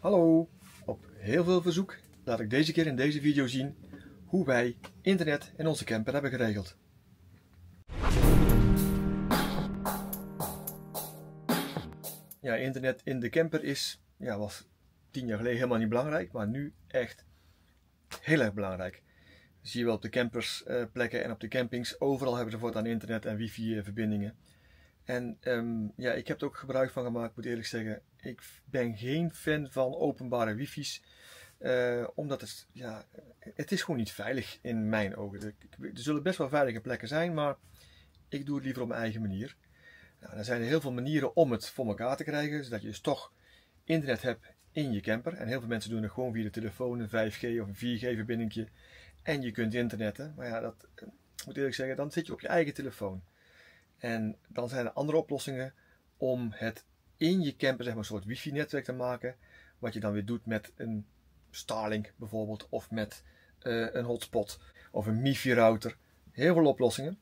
Hallo, op heel veel verzoek laat ik deze keer in deze video zien hoe wij internet in onze camper hebben geregeld. Ja, internet in de camper was 10 jaar geleden helemaal niet belangrijk, maar nu echt heel erg belangrijk. Dat zie je wel op de campersplekken en op de campings. Overal hebben ze voortaan internet en wifi verbindingen. En ik heb er ook gebruik van gemaakt, moet eerlijk zeggen. Ik ben geen fan van openbare wifi's. Omdat het is gewoon niet veilig in mijn ogen. Er zullen best wel veilige plekken zijn, maar ik doe het liever op mijn eigen manier. Nou, er zijn heel veel manieren om het voor elkaar te krijgen, zodat je dus toch internet hebt in je camper. En heel veel mensen doen het gewoon via de telefoon, een 5G of een 4G verbindingje. En je kunt internetten. Maar ja, dat moet eerlijk zeggen, dan zit je op je eigen telefoon. En dan zijn er andere oplossingen om het in je camper een soort wifi-netwerk te maken. Wat je dan weer doet met een Starlink bijvoorbeeld, of met een hotspot of een MiFi-router. Heel veel oplossingen.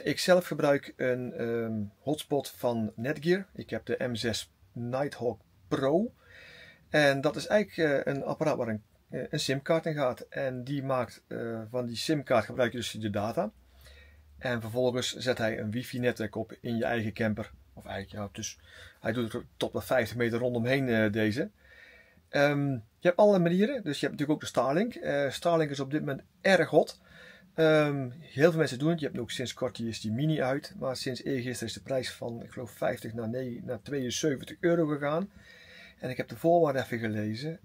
Ik zelf gebruik een hotspot van Netgear. Ik heb de M6 Nighthawk Pro. En dat is eigenlijk een apparaat waar een simkaart in gaat. En die maakt van die simkaart gebruik je dus de data. En vervolgens zet hij een wifi-netwerk op in je eigen camper. Of eigenlijk, dus hij doet het tot wel 50 meter rondomheen deze. Je hebt allerlei manieren. Dus je hebt natuurlijk ook de Starlink. Starlink is op dit moment erg hot. Heel veel mensen doen het. Je hebt ook sinds kort die mini uit. Maar sinds eergisteren is de prijs van, ik geloof, 50 naar 72 euro gegaan. En ik heb de voorwaarden even gelezen.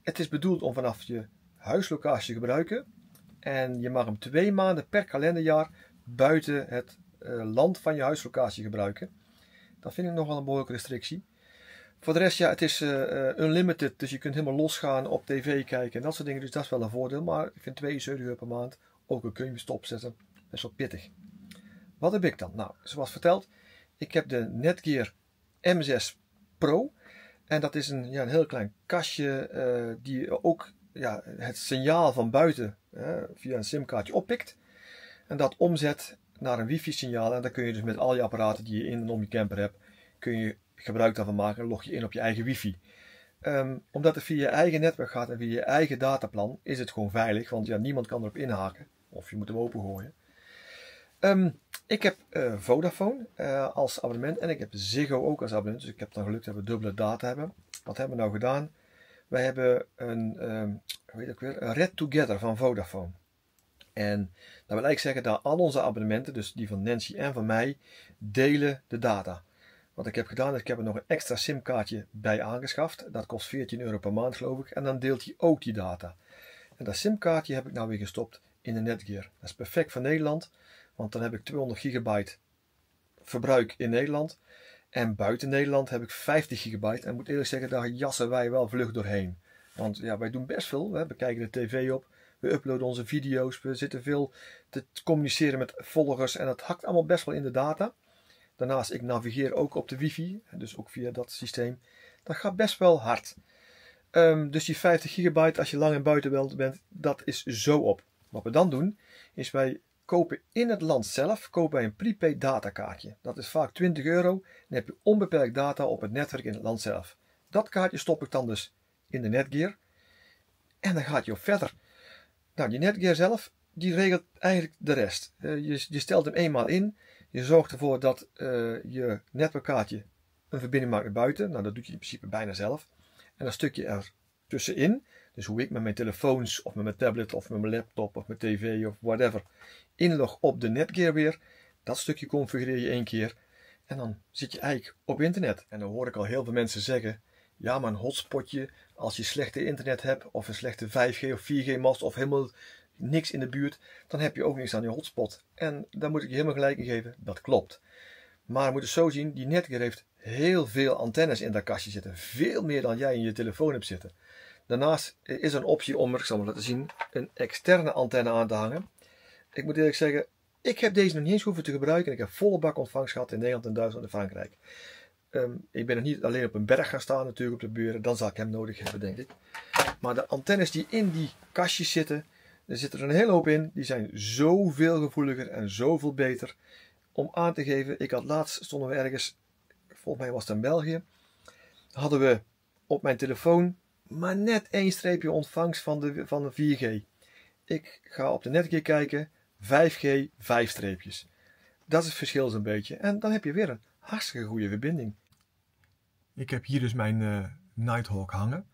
Het is bedoeld om vanaf je huislocatie te gebruiken. En je mag hem 2 maanden per kalenderjaar buiten het land van je huislocatie gebruiken. Dat vind ik nog wel een behoorlijke restrictie. Voor de rest, ja, het is unlimited. Dus je kunt helemaal losgaan, op tv kijken en dat soort dingen. Dus dat is wel een voordeel. Maar ik vind 72 euro per maand ook een kun je stopzetten. Best wel pittig. Wat heb ik dan? Nou, zoals verteld, ik heb de Netgear M6 Pro. En dat is een heel klein kastje die ook het signaal van buiten via een simkaartje oppikt. En dat omzet naar een wifi signaal. En dan kun je dus met al je apparaten die je in en om je camper hebt, kun je gebruik daarvan maken en log je in op je eigen wifi. Omdat het via je eigen netwerk gaat en via je eigen dataplan, is het gewoon veilig. Want niemand kan erop inhaken. Of je moet hem opengooien. Ik heb Vodafone als abonnement en ik heb Ziggo ook als abonnement. Dus ik heb dan geluk dat we dubbele data hebben. Wat hebben we nou gedaan? Wij hebben een Red Together van Vodafone. En dat wil eigenlijk zeggen dat al onze abonnementen, dus die van Nancy en van mij, delen de data. Wat ik heb gedaan is, ik heb er nog een extra simkaartje bij aangeschaft. Dat kost 14 euro per maand geloof ik. En dan deelt hij ook die data. En dat simkaartje heb ik nou weer gestopt in de Netgear. Dat is perfect voor Nederland. Want dan heb ik 200 gigabyte verbruik in Nederland. En buiten Nederland heb ik 50 gigabyte. En ik moet eerlijk zeggen, daar jassen wij wel vlug doorheen. Want wij doen best veel. We kijken de tv op. We uploaden onze video's. We zitten veel te communiceren met volgers. En dat hakt allemaal best wel in de data. Daarnaast, ik navigeer ook op de wifi. Dus ook via dat systeem. Dat gaat best wel hard. Dus die 50 gigabyte, als je lang en buiten bent, dat is zo op. Wat we dan doen, is wij kopen in het land zelf een prepaid datakaartje. Dat is vaak 20 euro. Dan heb je onbeperkt data op het netwerk in het land zelf. Dat kaartje stop ik dan dus in de Netgear. En dan gaat je op verder. Nou, die Netgear zelf, die regelt eigenlijk de rest. Je stelt hem eenmaal in. Je zorgt ervoor dat je netwerkkaartje een verbinding maakt naar buiten. Nou, dat doet je in principe bijna zelf. En dat stukje er tussenin, dus hoe ik met mijn telefoons of met mijn tablet of met mijn laptop of mijn tv of whatever inlog op de Netgear weer, dat stukje configureer je 1 keer en dan zit je eigenlijk op internet. En dan hoor ik al heel veel mensen zeggen, ja, maar een hotspotje, als je slechte internet hebt of een slechte 5G of 4G mast of helemaal niks in de buurt, dan heb je ook niks aan je hotspot. En daar moet ik je helemaal gelijk in geven, dat klopt. Maar je moet het zo zien, die Netgear heeft heel veel antennes in dat kastje zitten. Veel meer dan jij in je telefoon hebt zitten. Daarnaast is er een optie om, ik zal maar laten zien, een externe antenne aan te hangen. Ik moet eerlijk zeggen, ik heb deze nog niet eens hoeven te gebruiken. En ik heb volle bak ontvangst gehad in Nederland en Duitsland en Frankrijk. Ik ben nog niet alleen op een berg gaan staan natuurlijk op de buren. Dan zal ik hem nodig hebben, denk ik. Maar de antennes die in die kastjes zitten, er zit er een hele hoop in. Die zijn zoveel gevoeliger en zoveel beter. Om aan te geven, stonden we ergens, volgens mij was het in België, hadden we op mijn telefoon maar net 1 streepje ontvangst van de 4G. Ik ga op de Netgear kijken, 5G, 5 streepjes. Dat is het verschil zo'n beetje. En dan heb je weer een hartstikke goede verbinding. Ik heb hier dus mijn Nighthawk hangen.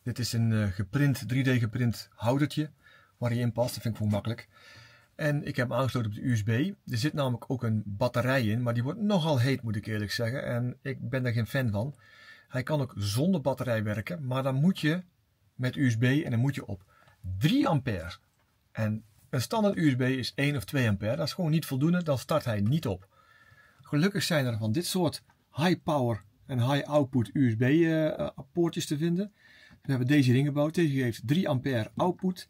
Dit is een 3D geprint houdertje waar hij in past. Dat vind ik wel makkelijk. En ik heb hem aangesloten op de USB. Er zit namelijk ook een batterij in, maar die wordt nogal heet, moet ik eerlijk zeggen. En ik ben daar geen fan van. Hij kan ook zonder batterij werken, maar dan moet je met USB en dan moet je op 3 ampère. En een standaard USB is 1 of 2 ampère. Dat is gewoon niet voldoende, dan start hij niet op. Gelukkig zijn er van dit soort high power en high output USB poortjes te vinden. We hebben deze ring gebouwd. Deze geeft 3 ampère output.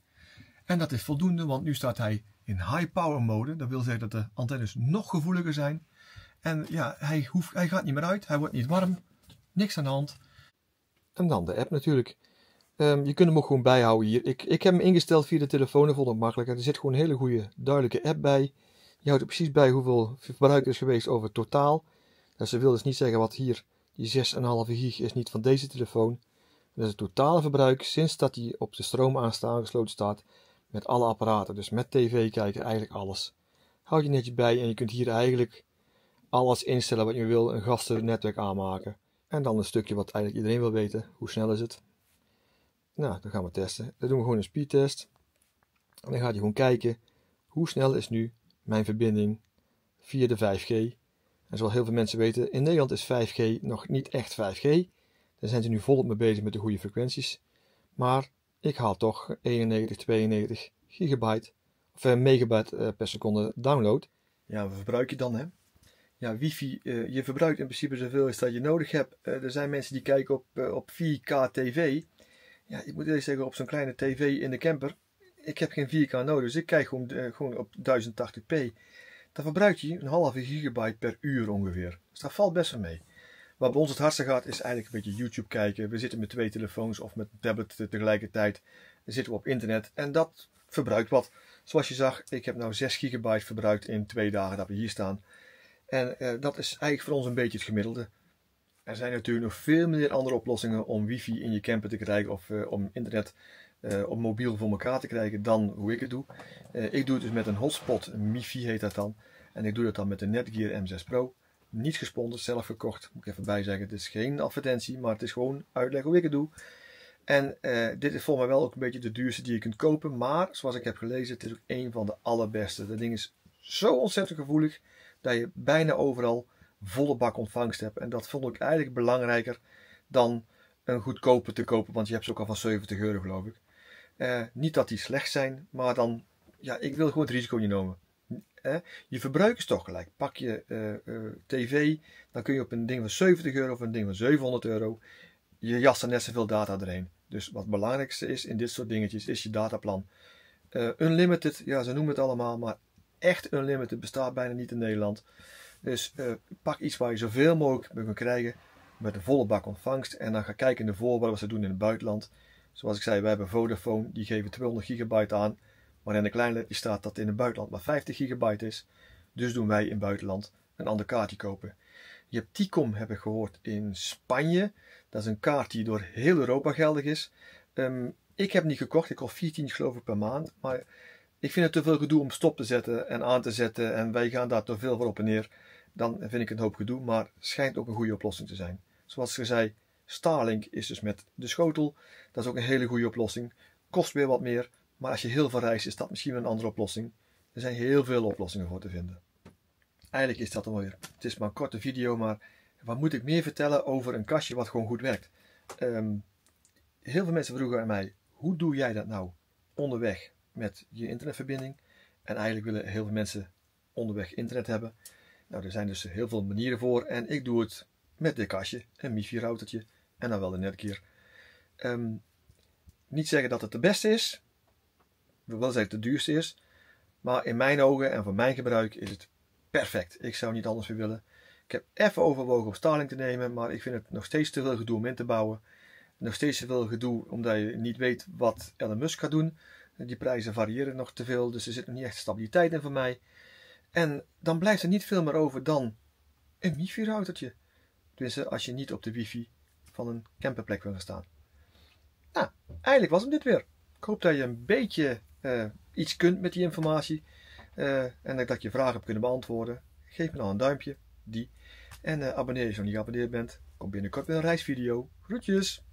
En dat is voldoende, want nu staat hij in high power mode. Dat wil zeggen dat de antennes nog gevoeliger zijn. En ja, hij gaat niet meer uit. Hij wordt niet warm. Niks aan de hand. En dan de app natuurlijk. Je kunt hem ook gewoon bijhouden hier. Ik heb hem ingesteld via de telefoon. Dat vond ik makkelijker. Er zit gewoon een hele goede, duidelijke app bij. Je houdt er precies bij hoeveel verbruik er is geweest over het totaal. Dus ze wil dus niet zeggen wat hier, die 6,5 gig is niet van deze telefoon. Dat is het totale verbruik sinds dat hij op de stroom aangesloten staat. Met alle apparaten. Dus met tv kijken, eigenlijk alles. Houd je netjes bij en je kunt hier eigenlijk alles instellen wat je wil. Een gastennetwerk aanmaken. En dan een stukje wat eigenlijk iedereen wil weten. Hoe snel is het? Nou, dan gaan we testen. Dan doen we gewoon een speedtest. En dan gaat hij gewoon kijken. Hoe snel is nu mijn verbinding via de 5G? En zoals heel veel mensen weten, in Nederland is 5G nog niet echt 5G. Daar zijn ze nu volop mee bezig met de goede frequenties. Maar ik haal toch 91, 92 gigabyte of megabyte per seconde download. Ja, wat verbruik je dan, hè? Ja, wifi, je verbruikt in principe zoveel als dat je nodig hebt. Er zijn mensen die kijken op 4K tv. Ja, ik moet eerlijk zeggen, op zo'n kleine tv in de camper, ik heb geen 4K nodig, dus ik kijk gewoon op 1080p. Dan verbruik je een halve gigabyte per uur ongeveer. Dus dat valt best wel mee. Wat bij ons het hardste gaat is eigenlijk een beetje YouTube kijken. We zitten met 2 telefoons of met een tablet tegelijkertijd. Dan zitten we op internet en dat verbruikt wat. Zoals je zag, ik heb nou 6 gigabyte verbruikt in 2 dagen dat we hier staan. En dat is eigenlijk voor ons een beetje het gemiddelde. Er zijn natuurlijk nog veel meer andere oplossingen om wifi in je camper te krijgen of om internet op mobiel voor elkaar te krijgen dan hoe ik het doe. Ik doe het dus met een hotspot, een MiFi heet dat dan. En ik doe dat dan met de Netgear M6 Pro. Niet gesponsord, zelf gekocht, moet ik even bijzeggen. Het is geen advertentie, maar het is gewoon uitleg hoe ik het doe. En dit is volgens mij wel ook een beetje de duurste die je kunt kopen. Maar, zoals ik heb gelezen, het is ook een van de allerbeste. Dat ding is zo ontzettend gevoelig dat je bijna overal volle bak ontvangst hebt. En dat vond ik eigenlijk belangrijker dan een goedkope te kopen. Want je hebt ze ook al van 70 euro geloof ik. Niet dat die slecht zijn, maar dan, ja, ik wil gewoon het risico niet nemen. Je verbruik is toch gelijk. Pak je tv, dan kun je op een ding van 70 euro of een ding van 700 euro, je jast er net zoveel data doorheen. Dus wat het belangrijkste is in dit soort dingetjes, is je dataplan. Unlimited, ja ze noemen het allemaal, maar echt unlimited bestaat bijna niet in Nederland. Dus pak iets waar je zoveel mogelijk mee kunt krijgen, met een volle bak ontvangst. En dan ga kijken in de voorbeelden wat ze doen in het buitenland. Zoals ik zei, wij hebben Vodafone, die geven 200 gigabyte aan. Maar in de klein lettertje staat dat in het buitenland maar 50 gigabyte is. Dus doen wij in het buitenland een ander kaartje kopen. Je hebt Ticom, heb ik gehoord, in Spanje. Dat is een kaart die door heel Europa geldig is. Ik heb niet gekocht, ik kost 14 geloof ik per maand. Maar ik vind het te veel gedoe om stop te zetten en aan te zetten. En wij gaan daar te veel voor op en neer. Dan vind ik het een hoop gedoe, maar schijnt ook een goede oplossing te zijn. Zoals ik zei, Starlink is dus met de schotel. Dat is ook een hele goede oplossing. Kost weer wat meer. Maar als je heel veel reist, is dat misschien een andere oplossing. Er zijn heel veel oplossingen voor te vinden. Eigenlijk is dat dan weer. Het is maar een korte video, maar wat moet ik meer vertellen over een kastje wat gewoon goed werkt? Heel veel mensen vroegen aan mij, hoe doe jij dat nou onderweg met je internetverbinding? En eigenlijk willen heel veel mensen onderweg internet hebben. Nou, er zijn dus heel veel manieren voor. En ik doe het met dit kastje, een MiFi routertje en dan wel de Netgear. Niet zeggen dat het de beste is. Ik wil wel zeggen dat het de duurste is. Maar in mijn ogen en voor mijn gebruik is het perfect. Ik zou niet anders meer willen. Ik heb even overwogen om Starlink te nemen. Maar ik vind het nog steeds te veel gedoe om in te bouwen. Nog steeds te veel gedoe omdat je niet weet wat Elon Musk gaat doen. Die prijzen variëren nog te veel. Dus er zit nog niet echt stabiliteit in voor mij. En dan blijft er niet veel meer over dan een wifi routertje. Dus als je niet op de wifi van een camperplek willen staan. Nou, eigenlijk was hem dit weer. Ik hoop dat je een beetje iets kunt met die informatie. En dat je vragen hebt kunnen beantwoorden. Geef me dan een duimpje. En abonneer je als je nog niet geabonneerd bent. Kom binnenkort met een reisvideo. Groetjes!